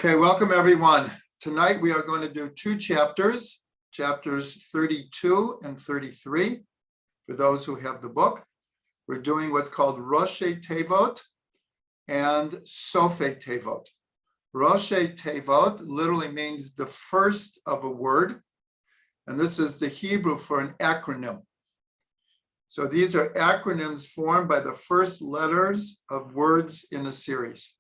Okay, welcome everyone. Tonight we are going to do two chapters, chapters 32 and 33. For those who have the book, we're doing what's called Rashei Teivot and Sofei Teivot. Rashei Teivot literally means the first of a word, and this is the Hebrew for an acronym. So these are acronyms formed by the first letters of words in a series.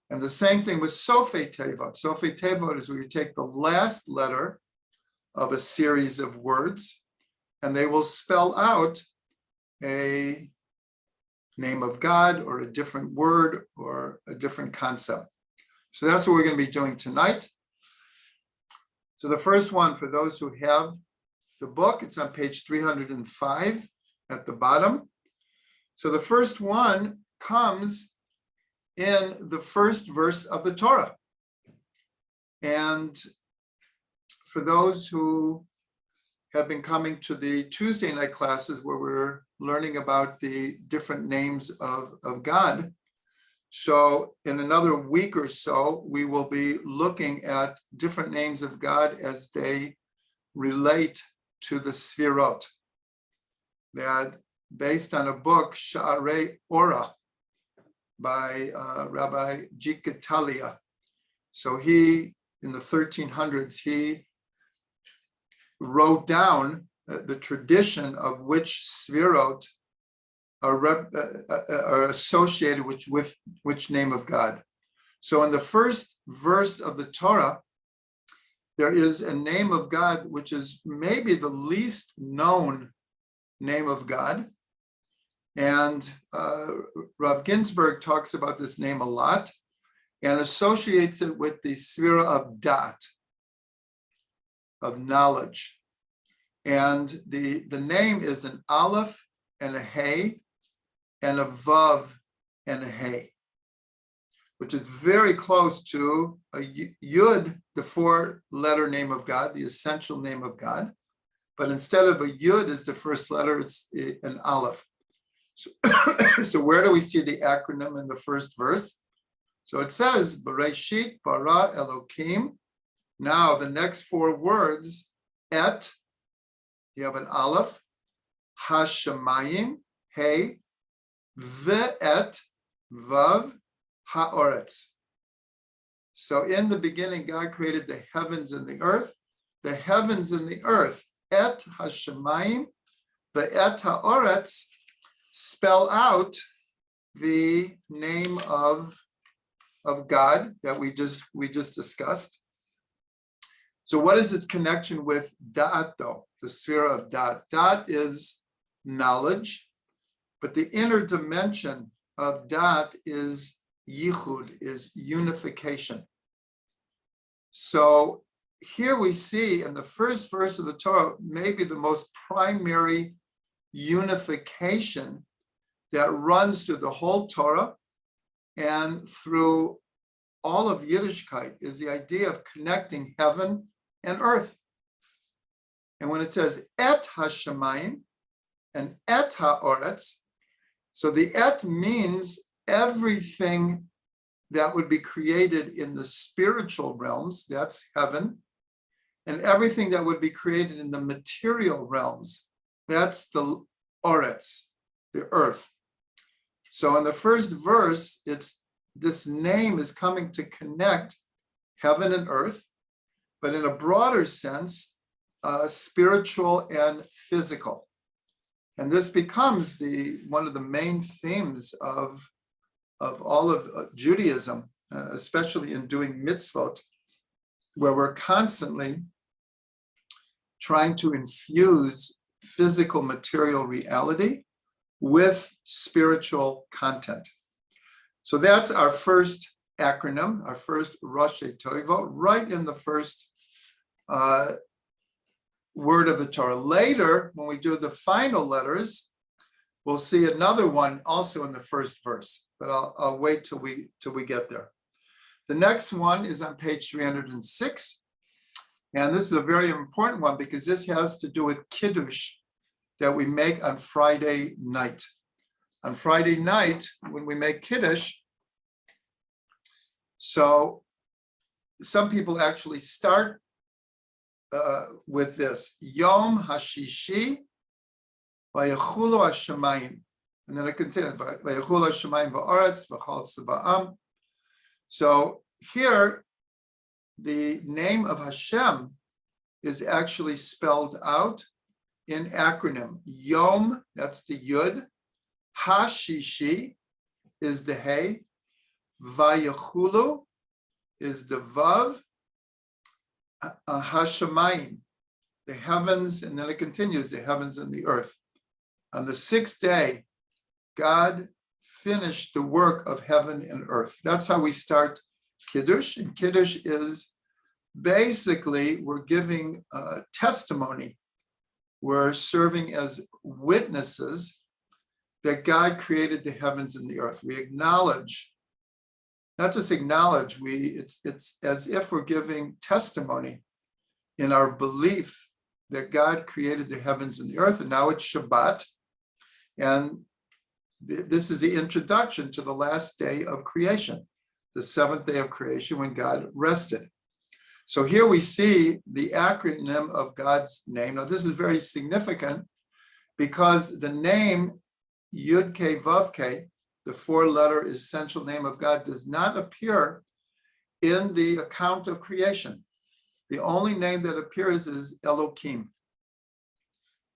And the same thing with Sofei Teivot. Sofei Teivot is where you take the last letter of a series of words, and they will spell out a name of God or a different word or a different concept. So that's what we're going to be doing tonight. So the first one, for those who have the book, it's on page 305 at the bottom. So the first one comes in the first verse of the Torah. And for those who have been coming to the Tuesday night classes where we're learning about the different names of God, so in another week or so, we will be looking at different names of God as they relate to the Sfirot. That based on a book, Sha'arei Ora, by Rabbi Jikatalia. So he, in the 1300s, he wrote down the tradition of which Sfirot are associated with which name of God. So in the first verse of the Torah, there is a name of God which is maybe the least known name of God. And Rav Ginsburg talks about this name a lot and associates it with the Sfira of Dat, of knowledge. And the name is an Aleph and a Hey and a Vav and a Hey, which is very close to a Yud, the four-letter name of God, the essential name of God. But instead of a Yud as the first letter, it's an Aleph. So where do we see the acronym in the first verse? So it says, Bereshit bara Elokim. Now the next four words, et, you have an aleph, hashamayim, hey, ve'et, vav, ha'oretz. So in the beginning, God created the heavens and the earth. The heavens and the earth, et hashamayim, ve'et ha'oretz, spell out the name of God that we just discussed. So what is its connection with Da'at though, the sphere of Da'at? Da'at is knowledge, but the inner dimension of Da'at is yichud, is unification. So here we see in the first verse of the Torah, maybe the most primary unification that runs through the whole Torah and through all of Yiddishkeit is the idea of connecting heaven and earth. And when it says et hashamayim and et ha'oretz, so the et means everything that would be created in the spiritual realms, that's heaven, and everything that would be created in the material realms, that's the oretz, the earth. So in the first verse, this name is coming to connect heaven and earth, but in a broader sense, spiritual and physical. And this becomes one of the main themes of all of Judaism, especially in doing mitzvot, where we're constantly trying to infuse physical material reality with spiritual content. So that's our first acronym, our first Rashei Teivot, right in the first word of the Torah. Later, when we do the final letters, we'll see another one also in the first verse, but I'll wait till we get there. The next one is on page 306. And this is a very important one because this has to do with Kiddush that we make on Friday night. On Friday night, when we make Kiddush, so some people actually start with this Yom Hashishi Vayachulu Hashemayim, and then it continues Vayachulu Hashemayim va'aretz v'chol tziba'am. So here, the name of Hashem is actually spelled out in acronym. Yom, that's the Yud. Hashishi is the Hey. Vayachulu is the Vav. Hashemayim, the heavens, and then it continues, the heavens and the earth. On the sixth day, God finished the work of heaven and earth. That's how we start Kiddush. And Kiddush is basically, we're giving testimony. We're serving as witnesses that God created the heavens and the earth. We acknowledge, not just acknowledge, it's as if we're giving testimony in our belief that God created the heavens and the earth. And now it's Shabbat. And this is the introduction to the last day of creation, the seventh day of creation when God rested. So here we see the acronym of God's name. Now this is very significant because the name Yud-Kei Vav-Kei, the four-letter essential name of God, does not appear in the account of creation. The only name that appears is Elohim.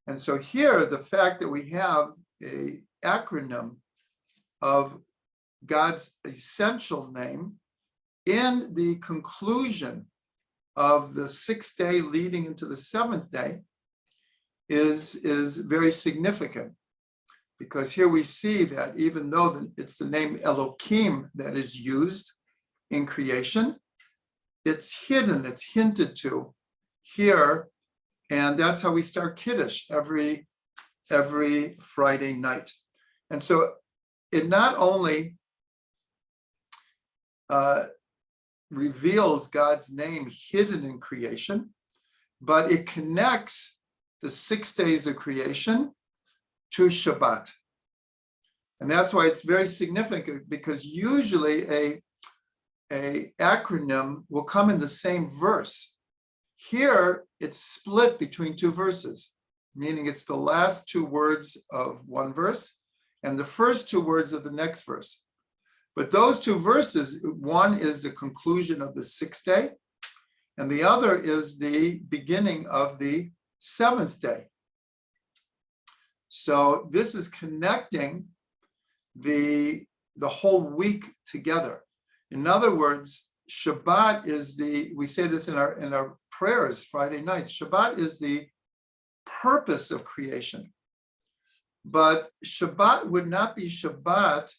And so here, the fact that we have an acronym of God's essential name in the conclusion of the sixth day leading into the seventh day is very significant. Because here we see that even though it's the name Elohim that is used in creation, it's hidden, it's hinted to here. And that's how we start Kiddush every Friday night. And so it not only reveals God's name hidden in creation, but it connects the 6 days of creation to Shabbat. And that's why it's very significant, because usually a acronym will come in the same verse. Here, it's split between two verses, meaning it's the last two words of one verse and the first two words of the next verse. But those two verses, one is the conclusion of the 6th day, and the other is the beginning of the 7th day. So this is connecting the whole week together. In other words, Shabbat is we say this in our prayers Friday night, Shabbat is the purpose of creation. But Shabbat would not be Shabbat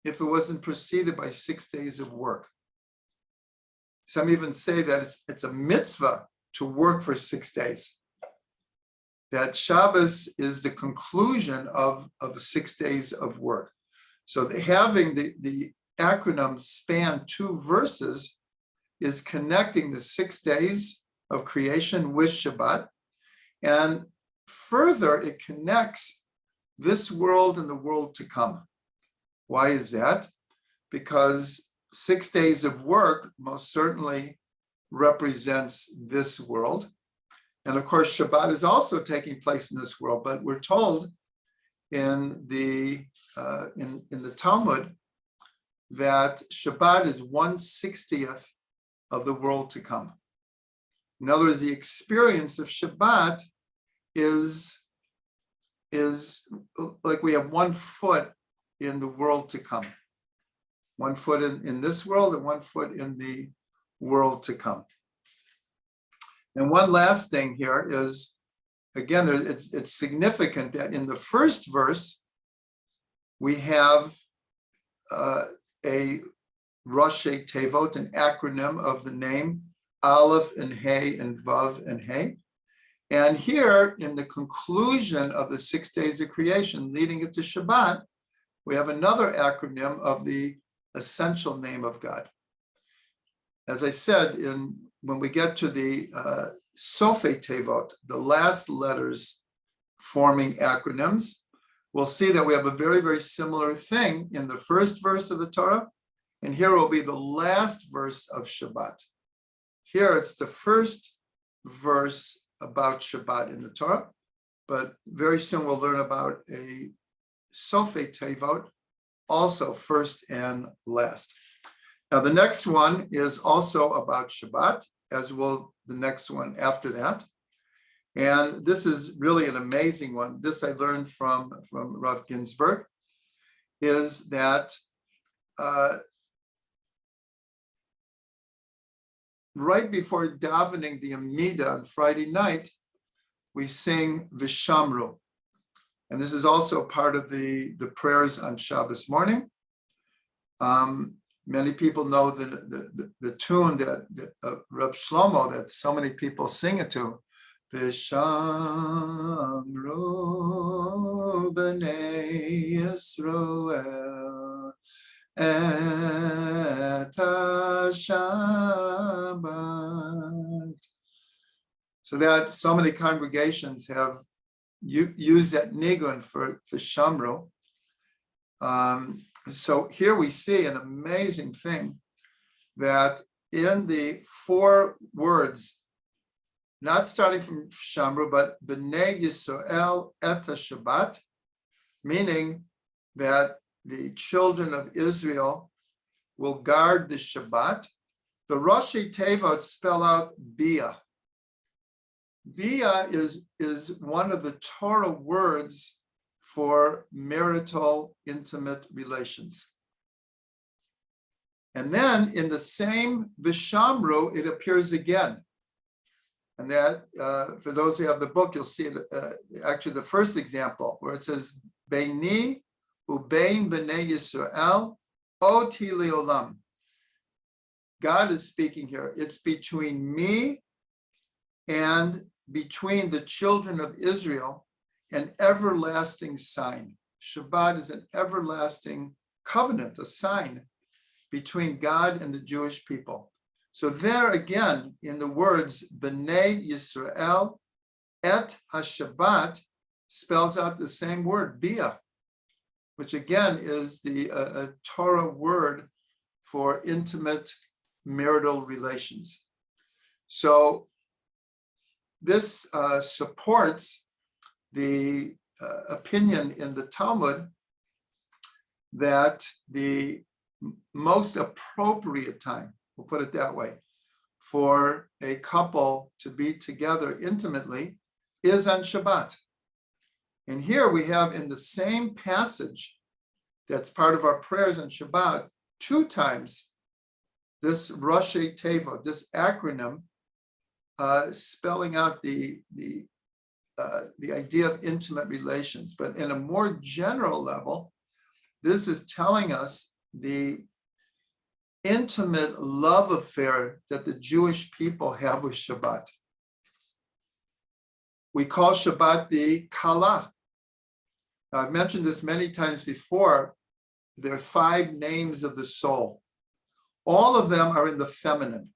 if it wasn't preceded by 6 days of work. Some even say that it's a mitzvah to work for 6 days. That Shabbos is the conclusion of 6 days of work. So having the acronym span 2 verses is connecting the 6 days of creation with Shabbat. And further, it connects this world and the world to come. Why is that? Because 6 days of work most certainly represents this world. And of course, Shabbat is also taking place in this world, but we're told in the Talmud that Shabbat is 1/60th of the world to come. In other words, the experience of Shabbat is like we have 1 foot in the world to come. 1 foot in this world and 1 foot in the world to come. And one last thing here is, again, it's significant that in the first verse, we have a Rashei Teivot, an acronym of the name Aleph and Hey and Vav and Hey. And here in the conclusion of the 6 days of creation leading it to Shabbat, we have another acronym of the essential name of God. As I said, when we get to the Sofei Teivot, the last letters forming acronyms, we'll see that we have a very, very similar thing in the first verse of the Torah, and here will be the last verse of Shabbat. here it's the first verse about Shabbat in the Torah, but very soon we'll learn about a Sofei Teivot, also first and last. Now the next one is also about Shabbat, as will the next one after that. And this is really an amazing one. This I learned from Rav Ginsburg, is that right before davening the Amida on Friday night, we sing Vishamru. And this is also part of the prayers on Shabbos morning. Many people know the tune that Reb Shlomo, that so many people sing it to. Vishamru b'nei Yisroel et Shabbat. So that so many congregations have used that nigun for Shamru. So here we see an amazing thing, that in the 4 words, not starting from Shamru, but B'nei Yisrael et Shabbat, meaning that the children of Israel will guard the Shabbat. The Rashei Teivot spell out Bia. Bia is one of the Torah words for marital intimate relations. And then in the same Vishamru, it appears again. And that, for those who have the book, you'll see it, actually the first example, where it says, Beini ubein b'nei Yisrael oti leolam. God is speaking here. It's between me and between the children of Israel, an everlasting sign. Shabbat is an everlasting covenant, a sign between God and the Jewish people. So there again, in the words, B'nei Yisrael et HaShabbat, spells out the same word, Bia, which again is the Torah word for intimate marital relations. So this supports the opinion in the Talmud that the most appropriate time, we'll put it that way, for a couple to be together intimately is on Shabbat. And here we have in the same passage that's part of our prayers on Shabbat, 2 times this Rashei Teivot, this acronym, spelling out the idea of intimate relations. But in a more general level, this is telling us the intimate love affair that the Jewish people have with Shabbat. We call Shabbat the Kala. Now, I've mentioned this many times before. There are 5 names of the soul. All of them are in the feminine.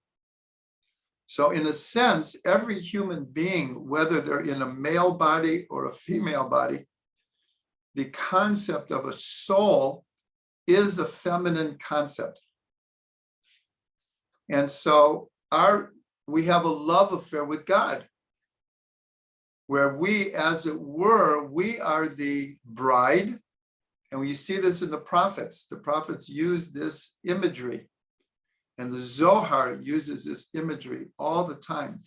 So in a sense, every human being, whether they're in a male body or a female body, the concept of a soul is a feminine concept. And so we have a love affair with God, where we, as it were, we are the bride. And you see this in the prophets. The prophets use this imagery. And the Zohar uses this imagery all the time,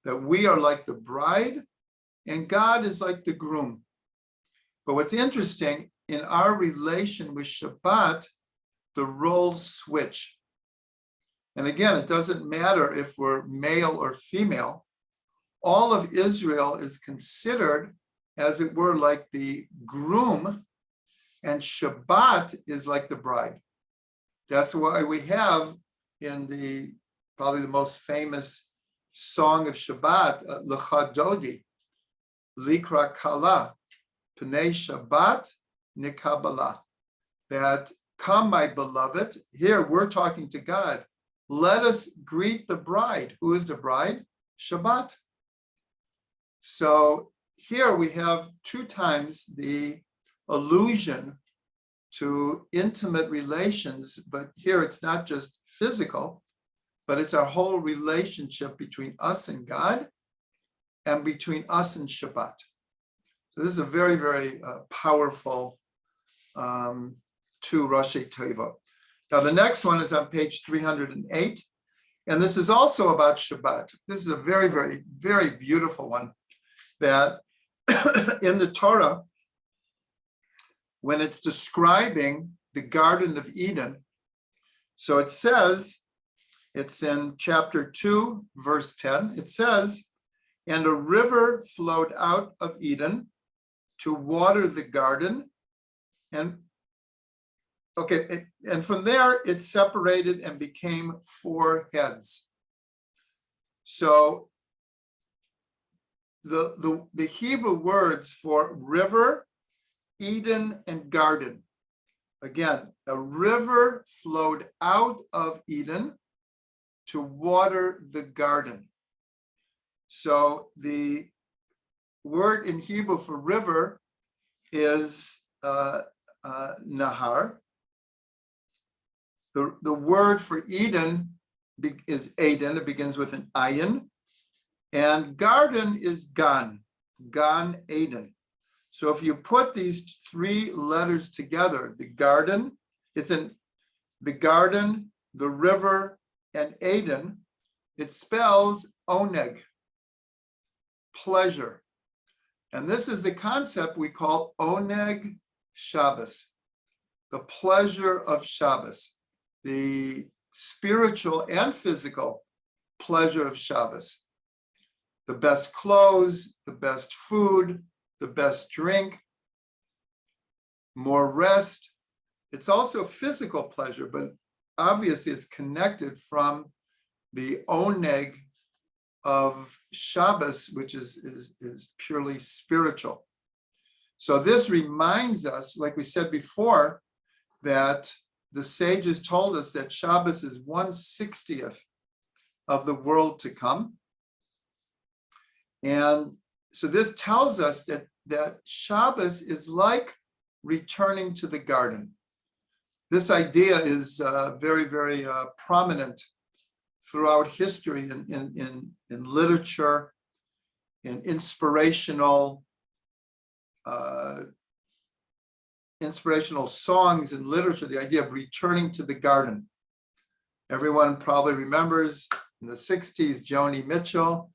that we are like the bride and God is like the groom. But what's interesting, in our relation with Shabbat, the roles switch. And again, it doesn't matter if we're male or female. All of Israel is considered, as it were, like the groom, and Shabbat is like the bride. That's why we have in probably the most famous song of Shabbat, Lecha Dodi, Likra Kala, Pnei Shabbat Nikabala, that come, my beloved. Here we're talking to God. Let us greet the bride. Who is the bride? Shabbat. So here we have 2 times the allusion to intimate relations, but here it's not just physical, but it's our whole relationship between us and God and between us and Shabbat. So this is a very, very powerful two Rashei Teivot. Now the next one is on page 308, and this is also about Shabbat. This is a very, very, very beautiful one that in the Torah, when it's describing the Garden of Eden, so it says, it's in chapter 2, verse 10, it says, and a river flowed out of Eden to water the garden, and from there it separated and became 4 heads. So the Hebrew words for river, Eden, and garden. Again, a river flowed out of Eden to water the garden. So the word in Hebrew for river is nahar. The word for Eden is Eden. It begins with an ayin. And garden is gan Eden. So if you put these 3 letters together, the garden, it's in the garden, the river, and Eden, it spells oneg, pleasure. And this is the concept we call oneg Shabbos, the pleasure of Shabbos, the spiritual and physical pleasure of Shabbos. The best clothes, the best food, the best drink, more rest. It's also physical pleasure, but obviously it's connected from the oneg of Shabbos, which is purely spiritual. So this reminds us, like we said before, that the sages told us that Shabbos is 1/60th of the world to come. And so this tells us that Shabbos is like returning to the garden. This idea is very, very prominent throughout history in literature, in inspirational songs and literature, the idea of returning to the garden. Everyone probably remembers in the 60s, Joni Mitchell,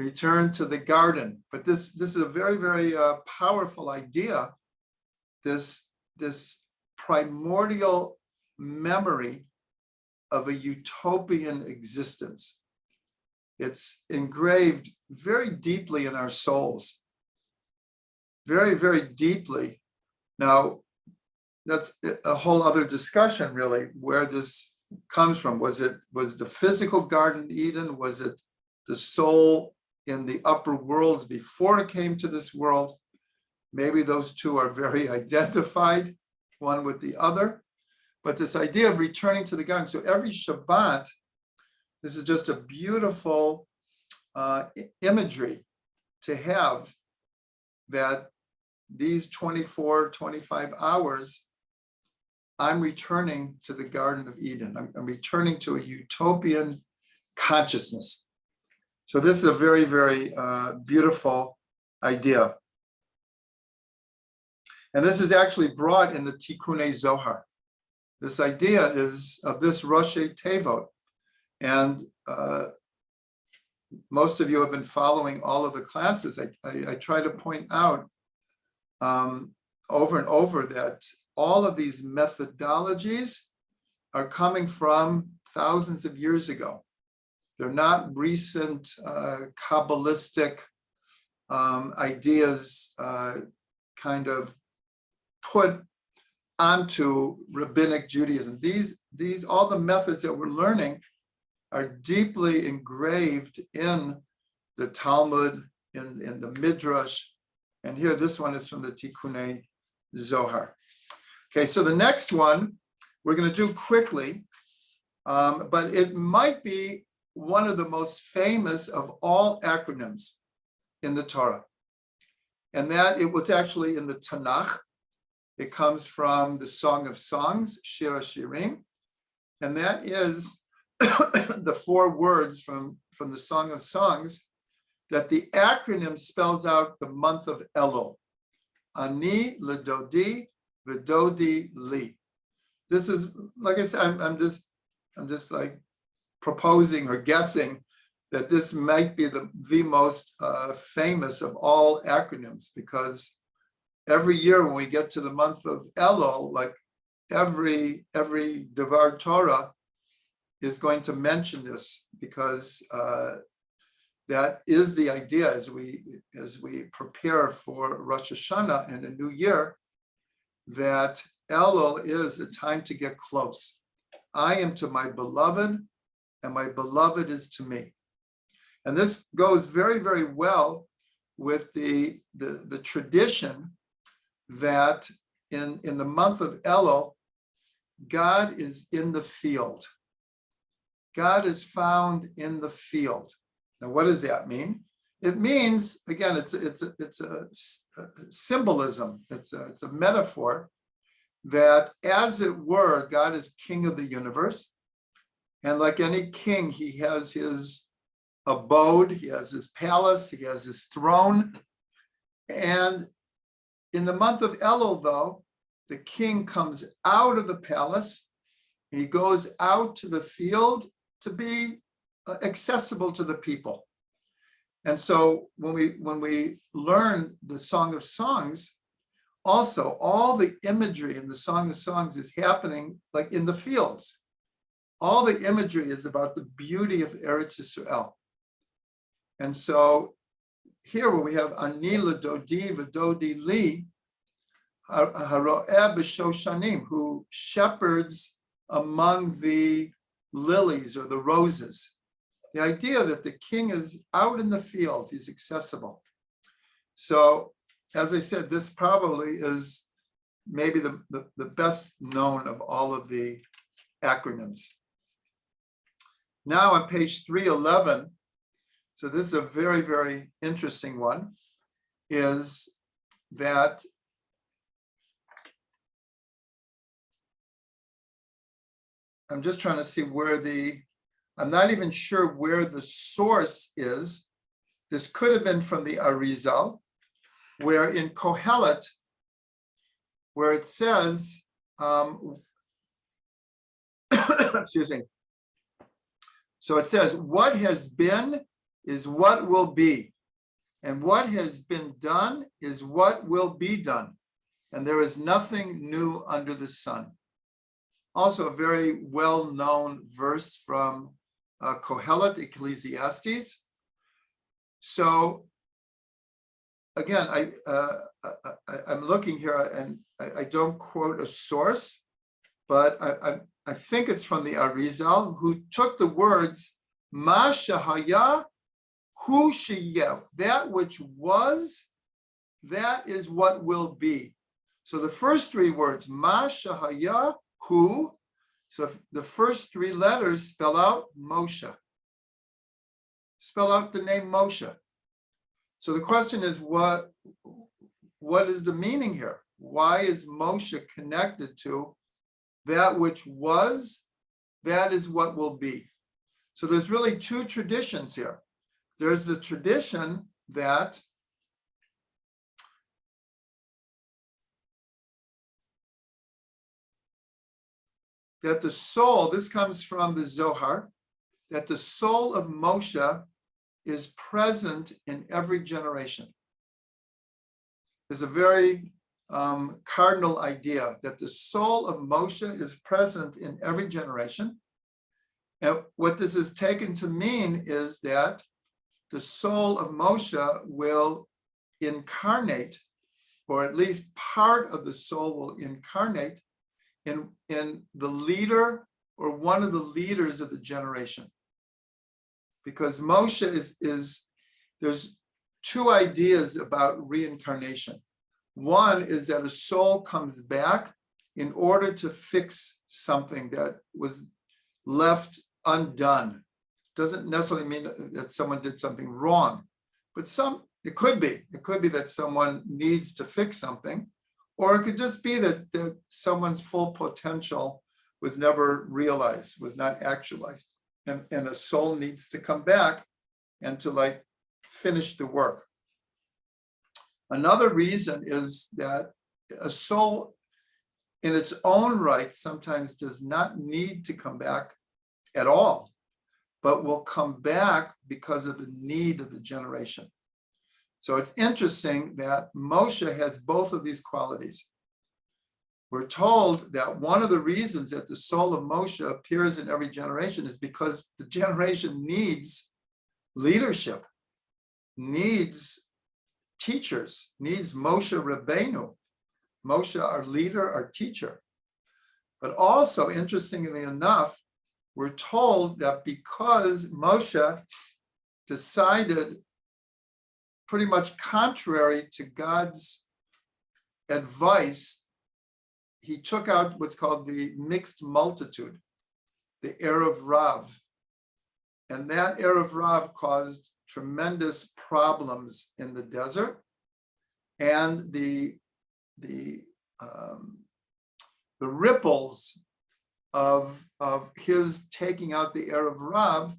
Return to the Garden. But this is a very, very powerful idea, this primordial memory of a utopian existence. It's engraved very deeply in our souls, very, very deeply. Now, that's a whole other discussion, really, where this comes from. Was the physical Garden Eden? Was it the soul in the upper worlds before it came to this world? Maybe those two are very identified, one with the other. But this idea of returning to the garden. So every Shabbat, this is just a beautiful imagery to have, that these 24, 25 hours, I'm returning to the Garden of Eden. I'm returning to a utopian consciousness. So this is a very, very beautiful idea. And this is actually brought in the Tikkunei Zohar. This idea is of this Rashei Teivot. And most of you have been following all of the classes. I try to point out over and over that all of these methodologies are coming from thousands of years ago. They're not recent Kabbalistic ideas kind of put onto rabbinic Judaism. These all the methods that we're learning are deeply engraved in the Talmud, in the Midrash. And here, this one is from the Tikkunei Zohar. Okay, so the next one we're going to do quickly, but it might be one of the most famous of all acronyms in the Torah. And that it was actually in the Tanakh. It comes from the Song of Songs, Shir HaShirim, and that is the 4 words from the Song of Songs, that the acronym spells out the month of Elul. Ani ledodi v'dodi li. This is, like I said, I'm just like proposing or guessing that this might be the most famous of all acronyms, because every year when we get to the month of Elul, like every Devar Torah is going to mention this, because that is the idea as we prepare for Rosh Hashanah and a new year, that Elul is a time to get close. I am to my beloved, and my beloved is to me. And this goes very, very well with the tradition that in the month of Elul, God is in the field. God is found in the field. Now, what does that mean? It means, again, it's a symbolism. It's a metaphor that, as it were, God is king of the universe. And like any king, he has his abode, he has his palace, he has his throne. And in the month of Elul, though, the king comes out of the palace, he goes out to the field to be accessible to the people. And so when we learn the Song of Songs, also all the imagery in the Song of Songs is happening like in the fields. All the imagery is about the beauty of Eretz Yisrael. And so here where we have Ani ledodi v'dodi li, haroeh b'shoshanim, who shepherds among the lilies or the roses. The idea that the king is out in the field, he's accessible. So, as I said, this probably is maybe the best known of all of the acronyms. Now on page 311, so this is a very, very interesting one, is that I'm just trying to see where I'm not even sure where the source is. This could have been from the Arizal, where in Kohelet, where it says, excuse me. So it says, what has been is what will be, and what has been done is what will be done, and there is nothing new under the sun. Also a very well-known verse from Kohelet, Ecclesiastes. So again, I'm looking here, and I don't quote a source, but I think it's from the Arizal, who took the words Ma shahaya hu sheyeh, that which was, that is what will be. So the first 3 words, Ma shahaya hu, so the first 3 letters spell out Moshe. Spell out the name Moshe. So the question is, what is the meaning here? Why is Moshe connected to that which was, that is what will be? So there's really 2 traditions here. There's the tradition that the soul, this comes from the Zohar, that the soul of Moshe is present in every generation. There's a very cardinal idea that the soul of Moshe is present in every generation. And what this is taken to mean is that the soul of Moshe will incarnate, or at least part of the soul will incarnate in the leader or one of the leaders of the generation. Because Moshe is there's 2 ideas about reincarnation. One is that a soul comes back in order to fix something that was left undone. Doesn't necessarily mean that someone did something wrong, but it could be that someone needs to fix something, or it could just be that someone's full potential was never realized, was not actualized. and a soul needs to come back and to like finish the work. Another reason is that a soul in its own right sometimes does not need to come back at all, but will come back because of the need of the generation. So it's interesting that Moshe has both of these qualities. We're told that one of the reasons that the soul of Moshe appears in every generation is because the generation needs leadership, needs teachers, needs Moshe Rabbeinu, Moshe, our leader, our teacher. But also, interestingly enough, we're told that because Moshe decided pretty much contrary to God's advice, he took out what's called the mixed multitude, the Erev Rav. And that Erev Rav caused tremendous problems in the desert. And the ripples of his taking out the Erev Rav,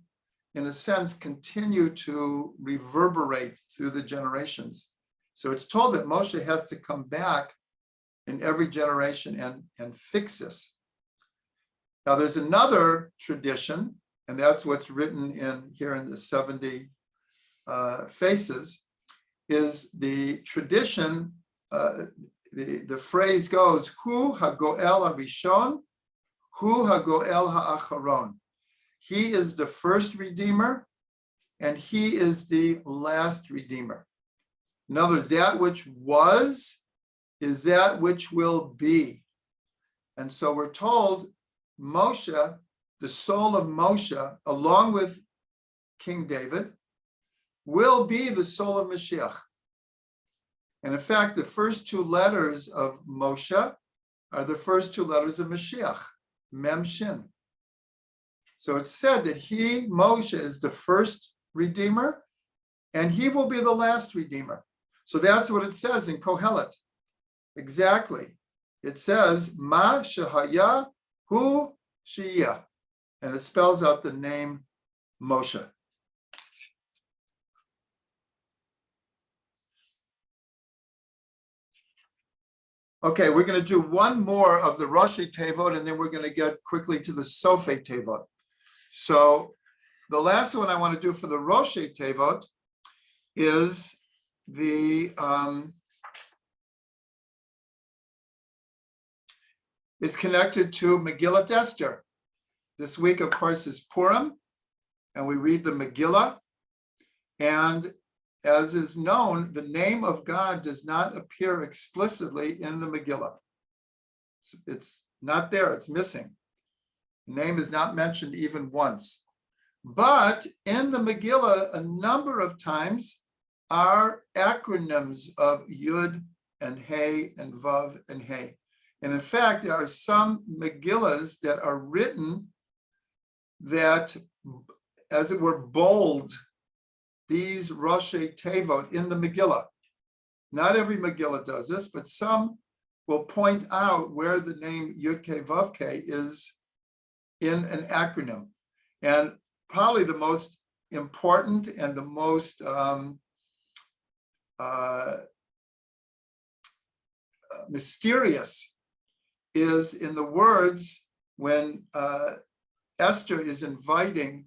in a sense, continue to reverberate through the generations. So it's told that Moshe has to come back in every generation and fix this. Now, there's another tradition, and that's what's written in here in the 70 faces, is the tradition, the phrase goes, Hu hagoel harishon, Hu hagoel ha'acharon. He is the first redeemer, and he is the last redeemer. In other words, that which was is that which will be. And so we're told Moshe, the soul of Moshe, along with King David, will be the soul of Mashiach. And in fact, the first two letters of Moshe are the first two letters of Mashiach, Mem Shin. So it's said that he, Moshe, is the first redeemer, and he will be the last redeemer. So that's what it says in Kohelet. Exactly. It says, Ma Shehaya Hu Sheyeh. And it spells out the name Moshe. Okay, we're going to do one more of the Rashei Teivot, and then we're going to get quickly to the Sofei Teivot. So the last one I want to do for the Rashei Teivot is the it's connected to Megillat Esther. This week, of course, is Purim, and we read the Megillah. And as is known, the name of God does not appear explicitly in the Megillah. It's not there, it's missing. The name is not mentioned even once. But in the Megillah, a number of times are acronyms of Yud and Hey and Vav and Hey. And in fact, there are some Megillahs that are written that, as it were, bold these Rashei Teivot in the Megillah. Not every Megillah does this, but some will point out where the name Yud-Kei Vav-Kei is in an acronym. And probably the most important and the most mysterious is in the words when Esther is inviting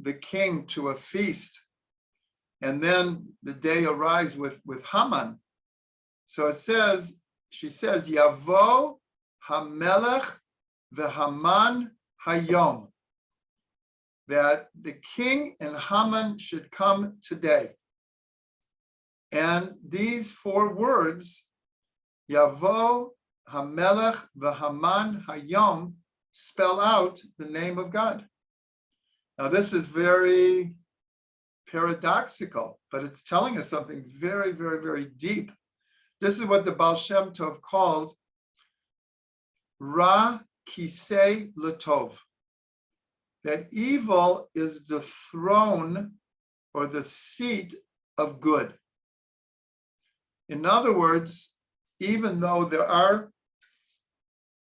the king to a feast, and then the day arrives with Haman. So it says, she says, Yavo Hamelech v'Haman Hayom, that the king and Haman should come today. And these four words, Yavo Hamelech v'Haman Hayom, spell out the name of God. Now, this is very paradoxical, but it's telling us something very, very, very deep. This is what the Baal Shem Tov called Ra Kisei L'Tov, that evil is the throne or the seat of good. In other words, even though there are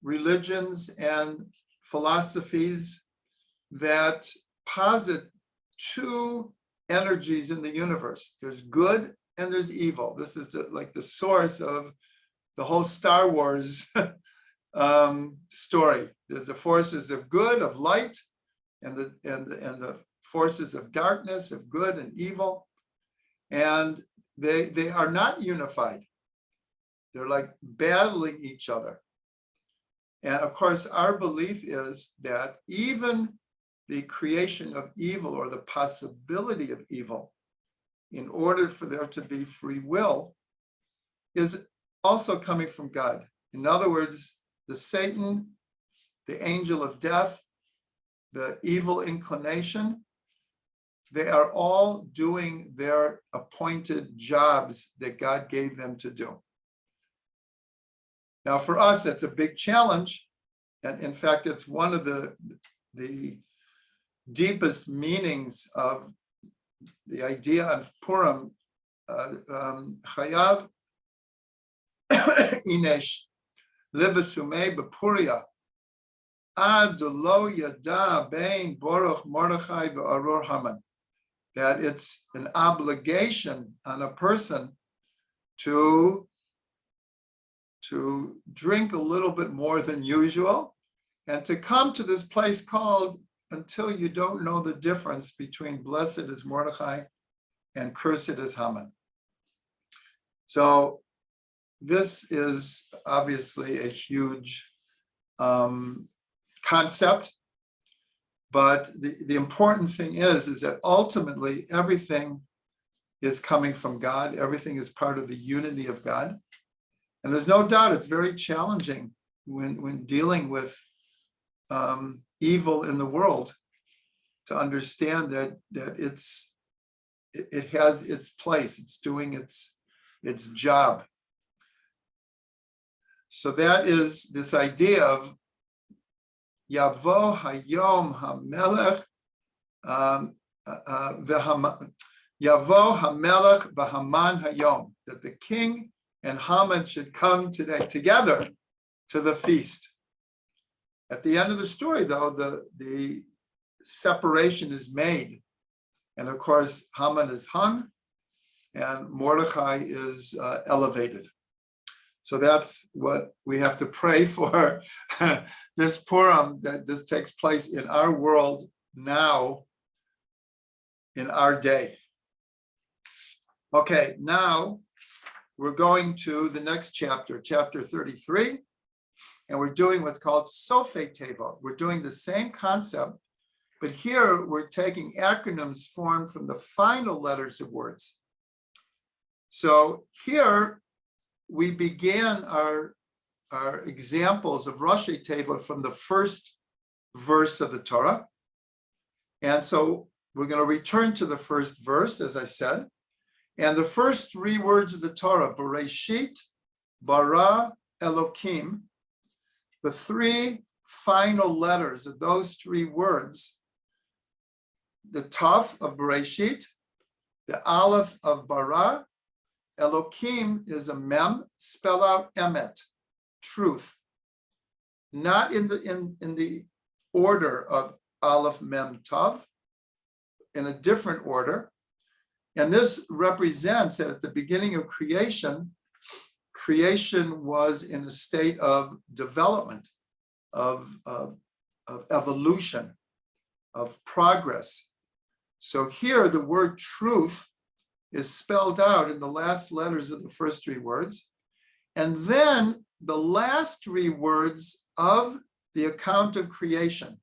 religions and philosophies that posit two energies in the universe. There's good and there's evil. This is like the source of the whole Star Wars story. There's the forces of good, of light, and the forces of darkness, of good and evil. And they are not unified. They're like battling each other. And of course, our belief is that even the creation of evil, or the possibility of evil, in order for there to be free will, is also coming from God. In other words, the Satan, the angel of death, the evil inclination, they are all doing their appointed jobs that God gave them to do. Now, for us, that's a big challenge. And in fact, it's one of the deepest meanings of the idea of Purim, Chayav Inesh Libesume Bepuria Ad Lo Yada Bein Baruch Mordechai Ve'arur Haman. That it's an obligation on a person to drink a little bit more than usual and to come to this place called, until you don't know the difference between blessed is Mordechai and cursed is Haman. So this is obviously a huge concept, but the important thing is that ultimately everything is coming from God. Everything is part of the unity of God. And there's no doubt it's very challenging when dealing with evil in the world to understand that it has its place, it's doing its job. So that is this idea of Yavo Hayom HaMelech Yavo HaMelech v'Haman Hayom, that the king and Haman should come today together to the feast. At the end of the story, though, the separation is made. And of course, Haman is hung and Mordechai is elevated. So that's what we have to pray for this Purim, that this takes place in our world now, in our day. Okay, now we're going to the next chapter, chapter 33, and we're doing what's called Sofei Teivot. We're doing the same concept, but here we're taking acronyms formed from the final letters of words. So here we began our examples of Rashei Teivot from the first verse of the Torah. And so we're going to return to the first verse, as I said. And the first three words of the Torah, Bereshit, Bara, Elokim, the three final letters of those three words, the Tav of Bereshit, the Aleph of Bara, Elokim is a mem, spell out emet, truth. Not in the order of Aleph, Mem, Tav, in a different order. And this represents that at the beginning of creation, creation was in a state of development, of evolution, of progress. So here the word truth is spelled out in the last letters of the first three words. And then the last three words of the account of creation.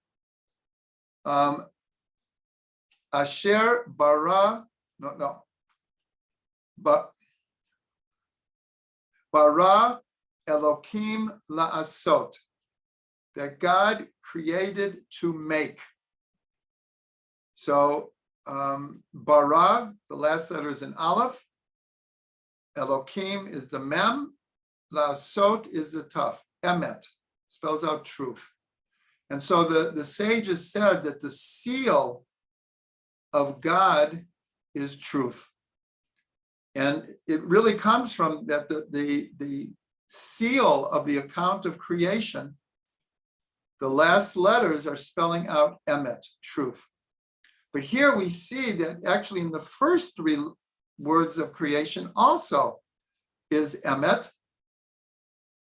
Asher bara, but bara Elokim la'asot, that God created to make. So bara, the last letter is an aleph, Elokim is the mem, la'asot is the tav, emet, spells out truth. And so the sages said that the seal of God is truth. And it really comes from that the seal of the account of creation, The last letters are spelling out emet, truth. But here we see that actually in the first three words of creation also is emet,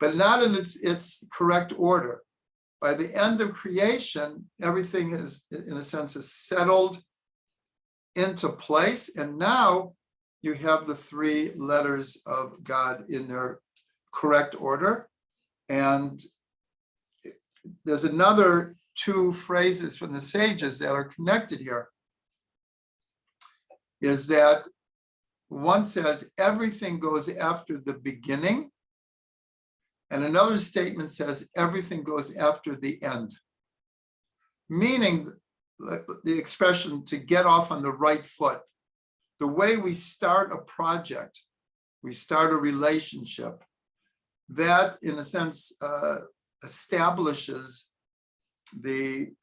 but not in its correct order. By the end of creation, everything is, in a sense, is settled into place. And now you have the three letters of God in their correct order. And there's another two phrases from the sages that are connected here. Is that one says everything goes after the beginning, and another statement says everything goes after the end. Meaning the expression to get off on the right foot. The way we start a project, we start a relationship, that in a sense establishes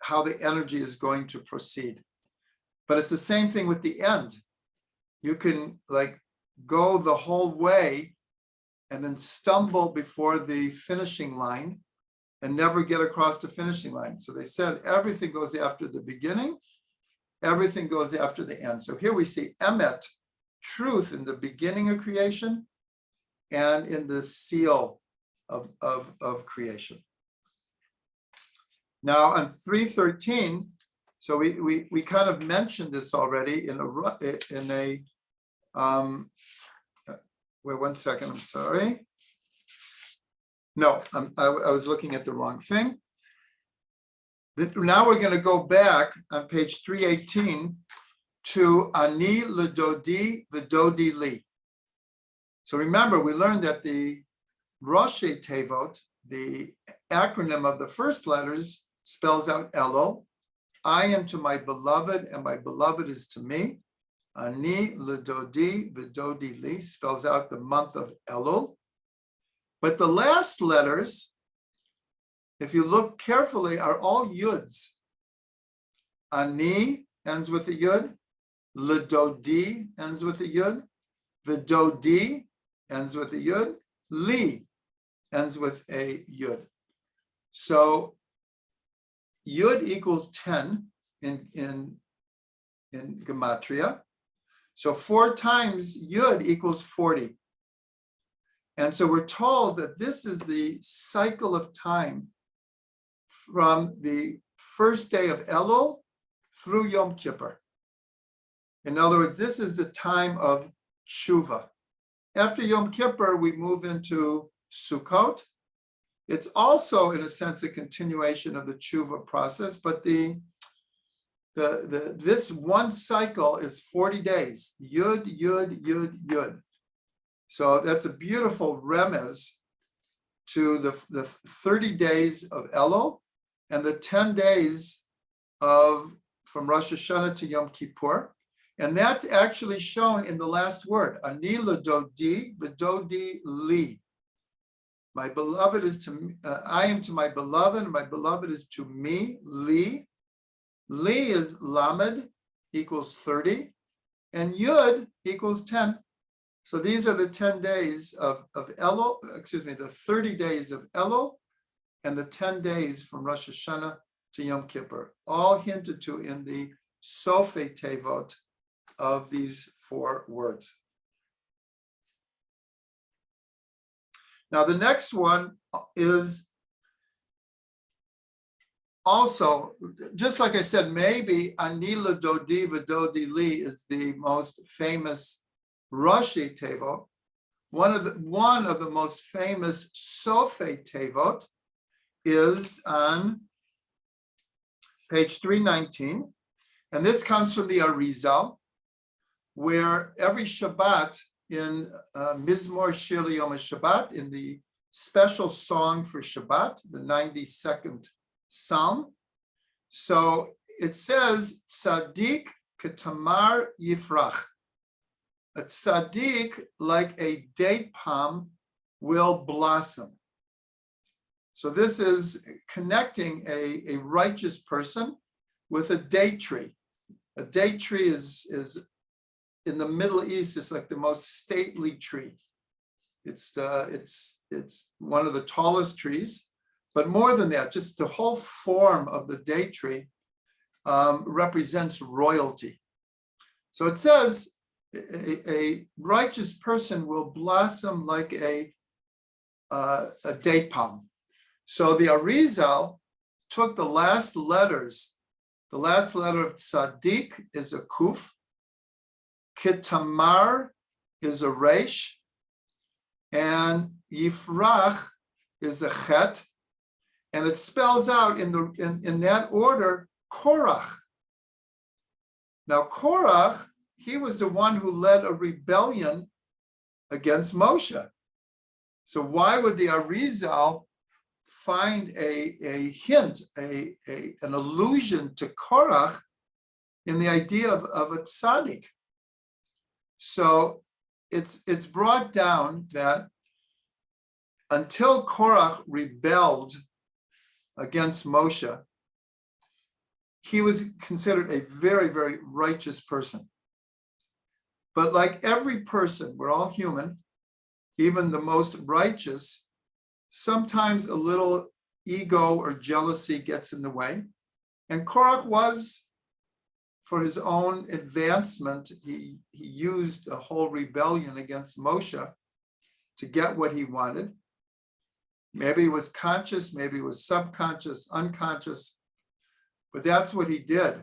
how the energy is going to proceed. But it's the same thing with the end. You can like go the whole way and then stumble before the finishing line and never get across the finishing line. So they said everything goes after the beginning, everything goes after the end. So here we see emet, truth, in the beginning of creation and in the seal of creation. Now on 3:13, so we kind of mentioned this already wait 1 second, I'm sorry. No, I was looking at the wrong thing. Now we're going to go back on page 318 to Ani L'Dodi V'Dodi Li. So remember, we learned that the Rashei Teivot, the acronym of the first letters, spells out Elul. I am to my beloved, and my beloved is to me. Ani L'Dodi V'Dodi Li spells out the month of Elul. But the last letters, if you look carefully, are all yuds. Ani ends with a yud. L'Dodi ends with a yud. V'Dodi ends with a yud. Li ends with a yud. So yud equals 10 in gematria. So 4 times yud equals 40. And so we're told that this is the cycle of time from the first day of Elul through Yom Kippur. In other words, this is the time of Tshuva. After Yom Kippur, we move into Sukkot. It's also, in a sense, a continuation of the Tshuva process, but this one cycle is 40 days. Yud, Yud, Yud, Yud. So that's a beautiful remez to the 30 days of Elul and the 10 days from Rosh Hashanah to Yom Kippur. And that's actually shown in the last word, Ani L'Dodi V'Dodi Li. My beloved is to me, I am to my beloved, and my beloved is to me, Li. Li is Lamed, equals 30, and Yud equals 10. So these are the 10 days of Elul, the 30 days of Elul, and the 10 days from Rosh Hashanah to Yom Kippur, all hinted to in the Sofei Teivot of these 4 words. Now the next one is also, just like I said, maybe Ani L'Dodi V'Dodi Li is the most famous Rashei Teivot. One of the most famous Sofei Teivot is on page 319, and this comes from the Arizal, where every Shabbat in Mizmor Shir Yom Shabbat, in the special song for Shabbat, the 92nd Psalm. So it says, Tzaddik Ketamar Yifrach. A tzaddik, like a date palm, will blossom. So this is connecting a righteous person with a date tree. A date tree is in the Middle East, it's like the most stately tree. It's one of the tallest trees, But more than that, just the whole form of the date tree represents royalty. So it says a righteous person will blossom like a date palm. So the Arizal took the last letters. The last letter of Tzaddik is a Kuf. Kitamar is a Resh. And Yifrach is a Chet. And it spells out in that order, Korach. Now, Korach, he was the one who led a rebellion against Moshe. So why would the Arizal find a hint, an allusion to Korach in the idea of a tzaddik? So it's brought down that until Korach rebelled against Moshe, he was considered a very, very righteous person. But like every person, we're all human, even the most righteous, sometimes a little ego or jealousy gets in the way. And Korach was, for his own advancement, he used a whole rebellion against Moshe to get what he wanted. Maybe it was conscious, maybe it was subconscious, unconscious, but that's what he did.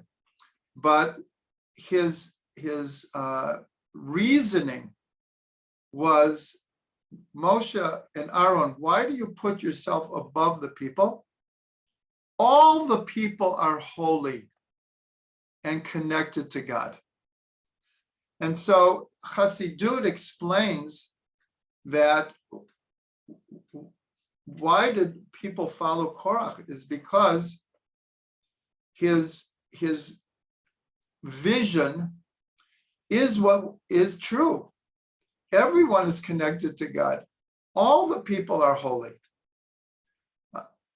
But his reasoning was, Moshe and Aaron, why do you put yourself above the people? All the people are holy and connected to God. And so Chassidut explains that why did people follow Korach is because his vision is what is true. Everyone is connected to God. All the people are holy.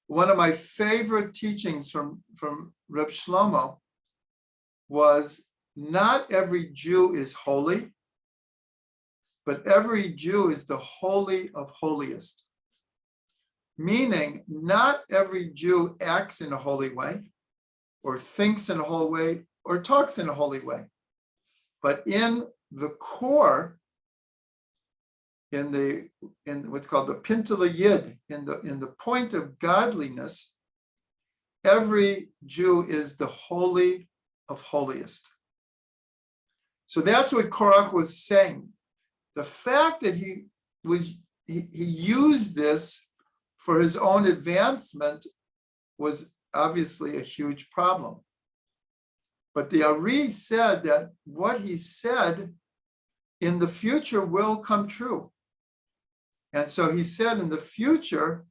One of my favorite teachings from Reb Shlomo was not every Jew is holy, but every Jew is the holy of holiest. Meaning, not every Jew acts in a holy way, or thinks in a holy way, or talks in a holy way. But in the core, in what's called the Pintele Yid, in the point of godliness, every Jew is the holy of holiest. So that's what Korach was saying. The fact that he used this for his own advancement was obviously a huge problem. But the Ari said that what he said in the future will come true. And so he said in the future,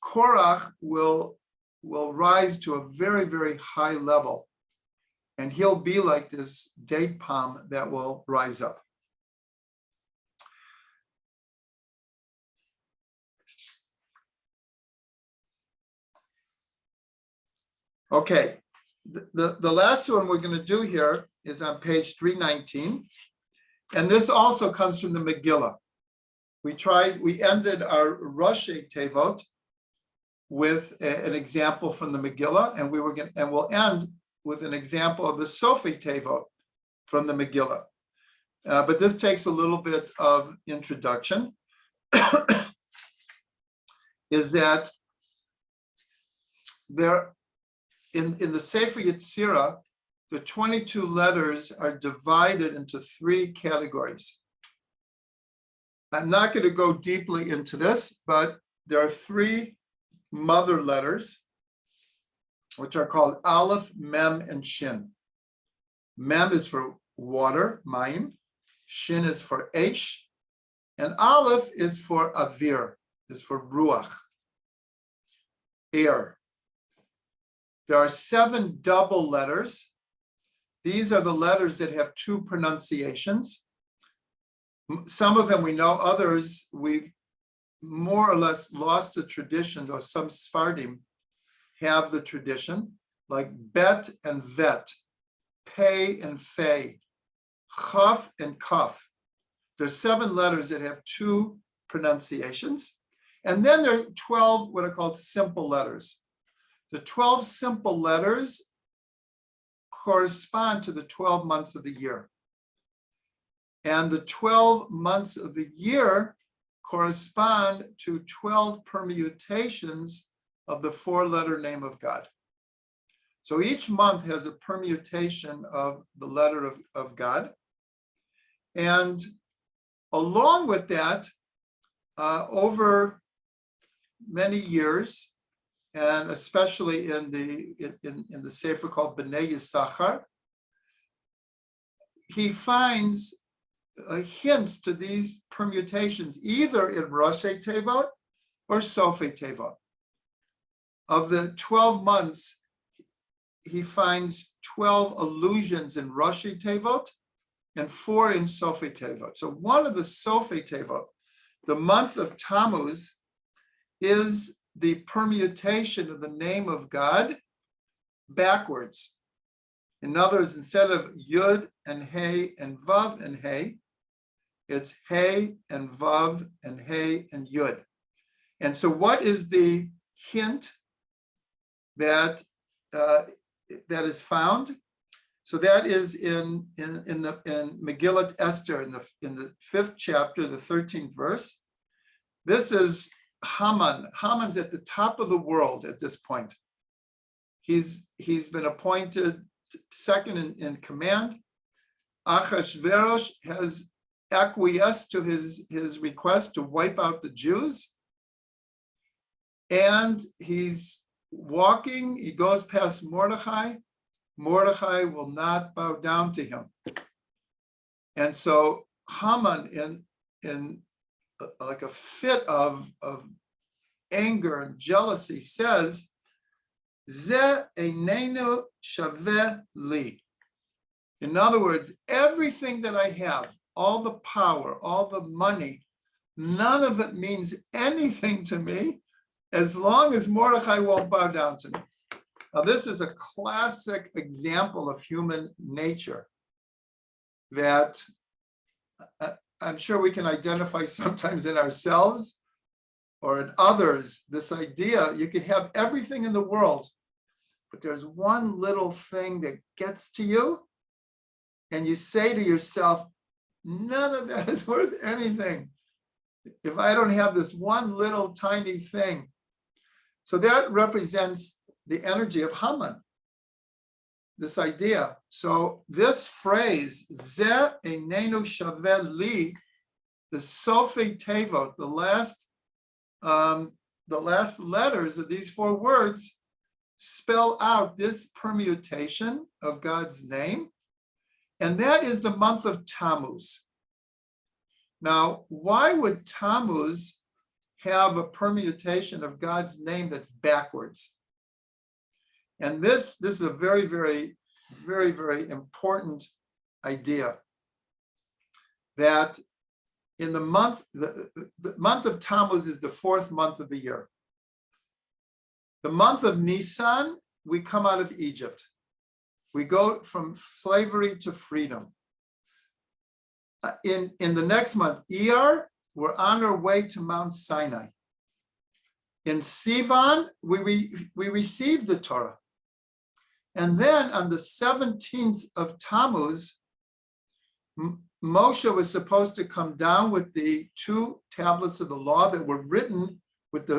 Korach will rise to a very, very high level. And he'll be like this date palm that will rise up. Okay, the last one we're going to do here is on page 319. And this also comes from the Megillah. We ended our Rashei Teivot with an example from the Megillah, and we'll end with an example of the Sofei Teivot from the Megillah. But this takes a little bit of introduction. Is that there in the Sefer Yetzirah, the 22 letters are divided into 3 categories. I'm not going to go deeply into this, but there are 3 mother letters, which are called Aleph, Mem, and Shin. Mem is for water, Mayim. Shin is for Eish. And Aleph is for Avir, is for Ruach, air. There are 7 double letters. These are the letters that have 2 pronunciations. Some of them we know, others we more or less lost the tradition, or some Sfardim have the tradition, like Bet and Vet, Pei and Fei, Chaf and Kaf. There's 7 letters that have 2 pronunciations. And then there are 12 what are called simple letters. The 12 simple letters correspond to the 12 months of the year. And the 12 months of the year correspond to 12 permutations of the 4-letter name of God. So each month has a permutation of the letter of God. And along with that, over many years, and especially in the Sefer called B'nai Yisachar, he finds hints to these permutations either in Rashei Teivot or Sofei Teivot. Of the 12 months, he finds 12 allusions in Rashei Teivot and 4 in Sofei Teivot. So one of the Sofei Teivot, the month of Tammuz, is the permutation of the name of God backwards. In other words, instead of Yud and Hey and Vav and Hey, it's Hey and Vav and Hey and Yud. And so what is the hint that is found? So that is in Megillat Esther in the 5th chapter, the 13th verse. This is Haman. Haman's at the top of the world at this point. He's been appointed second in command. Achashverosh has acquiesced to his request to wipe out the Jews. And he's walking, he goes past Mordechai. Mordechai will not bow down to him. And so Haman, in like a fit of anger and jealousy, says, Ze einenu shaveh li. In other words, everything that I have, all the power, all the money, none of it means anything to me as long as Mordechai won't bow down to me. Now, this is a classic example of human nature that I'm sure we can identify sometimes in ourselves or in others. This idea, you can have everything in the world, but there's one little thing that gets to you, and you say to yourself, none of that is worth anything if I don't have this one little tiny thing. So that represents the energy of Haman, this idea. So this phrase, Ze einenu shaveh li, the Sofei Teivot, the last letters of these 4 words spell out this permutation of God's name, and that is the month of Tammuz. Now, why would Tammuz have a permutation of God's name that's backwards? And this is a very, very, very, very important idea, that in the month of Tammuz is the 4th month of the year. The month of Nisan, we come out of Egypt. We go from slavery to freedom. In the next month, Iyar, we're on our way to Mount Sinai. In Sivan, we received the Torah. And then on the 17th of Tammuz, Moshe was supposed to come down with the 2 tablets of the law that were written with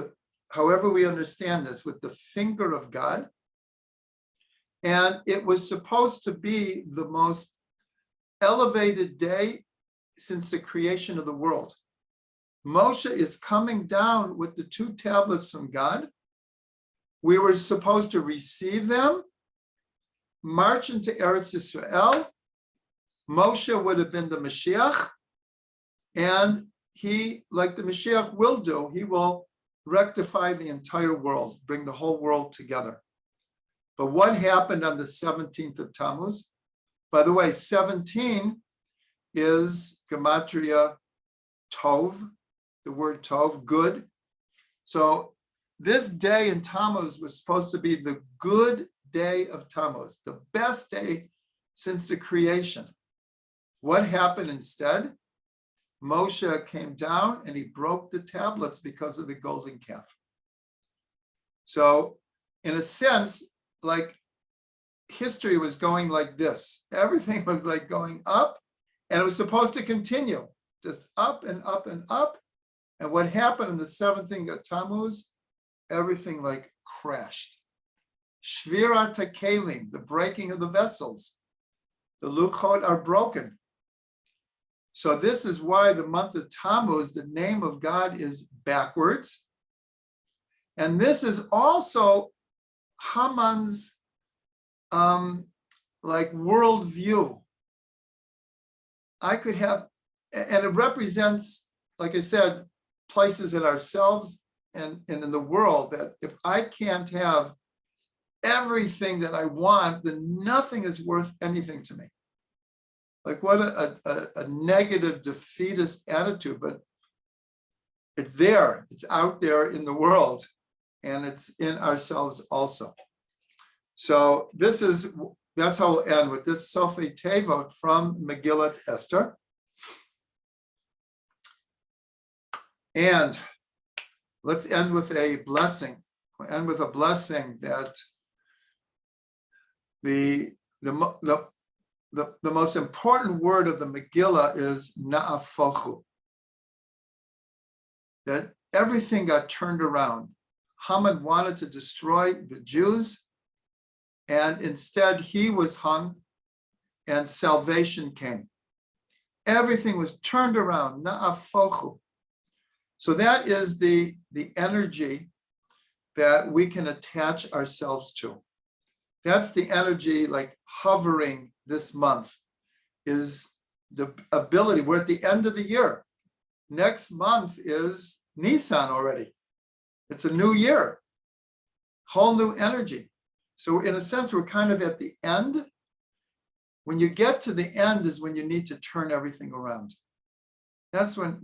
however we understand this, with the finger of God. And it was supposed to be the most elevated day since the creation of the world. Moshe is coming down with the 2 tablets from God. We were supposed to receive them, march into Eretz Yisrael. Moshe would have been the Mashiach, and he, like the Mashiach will do, he will rectify the entire world, bring the whole world together. But what happened on the 17th of Tammuz? By the way, 17 is Gematria Tov, the word Tov, good. So this day in Tammuz was supposed to be the good day of Tammuz, the best day since the creation. What happened instead? Moshe came down and he broke the tablets because of the golden calf. So in a sense, like history was going like this. Everything was like going up, and it was supposed to continue, just up and up and up. And what happened in the seventh thing of Tammuz, everything like crashed. Shvirat hakelim, the breaking of the vessels. The luchot are broken. So this is why the month of Tammuz, the name of God is backwards. And this is also Haman's like worldview. I could have, and it represents, like I said, places in ourselves and in the world, that if I can't have everything that I want, then nothing is worth anything to me. Like what a negative defeatist attitude, but it's there, it's out there in the world, and it's in ourselves also. So that's how we'll end with this Sofei Teivot from Megillat Esther. And let's end with a blessing. We'll end with a blessing that the most important word of the Megillah is na'afochu. That everything got turned around. Haman wanted to destroy the Jews, and instead he was hung and salvation came. Everything was turned around, na'afochu. So that is the energy that we can attach ourselves to. That's the energy like hovering this month, is the ability. We're at the end of the year. Next month is Nisan already. It's a new year, whole new energy. So in a sense, we're kind of at the end. When you get to the end is when you need to turn everything around. That's when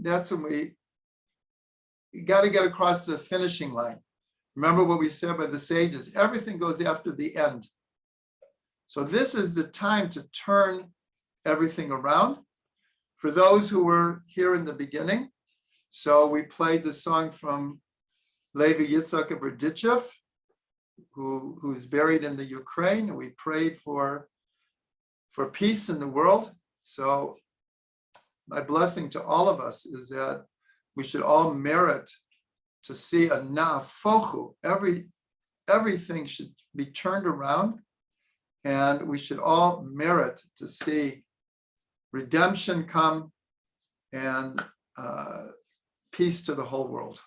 you got to get across the finishing line. Remember what we said by the sages, everything goes after the end. So this is the time to turn everything around. For those who were here in the beginning, so we played the song from Levi Yitzhak of Berdichev, who's buried in the Ukraine, and we prayed for peace in the world. So my blessing to all of us is that we should all merit to see a na'afochu. Everything should be turned around, and we should all merit to see redemption come and peace to the whole world.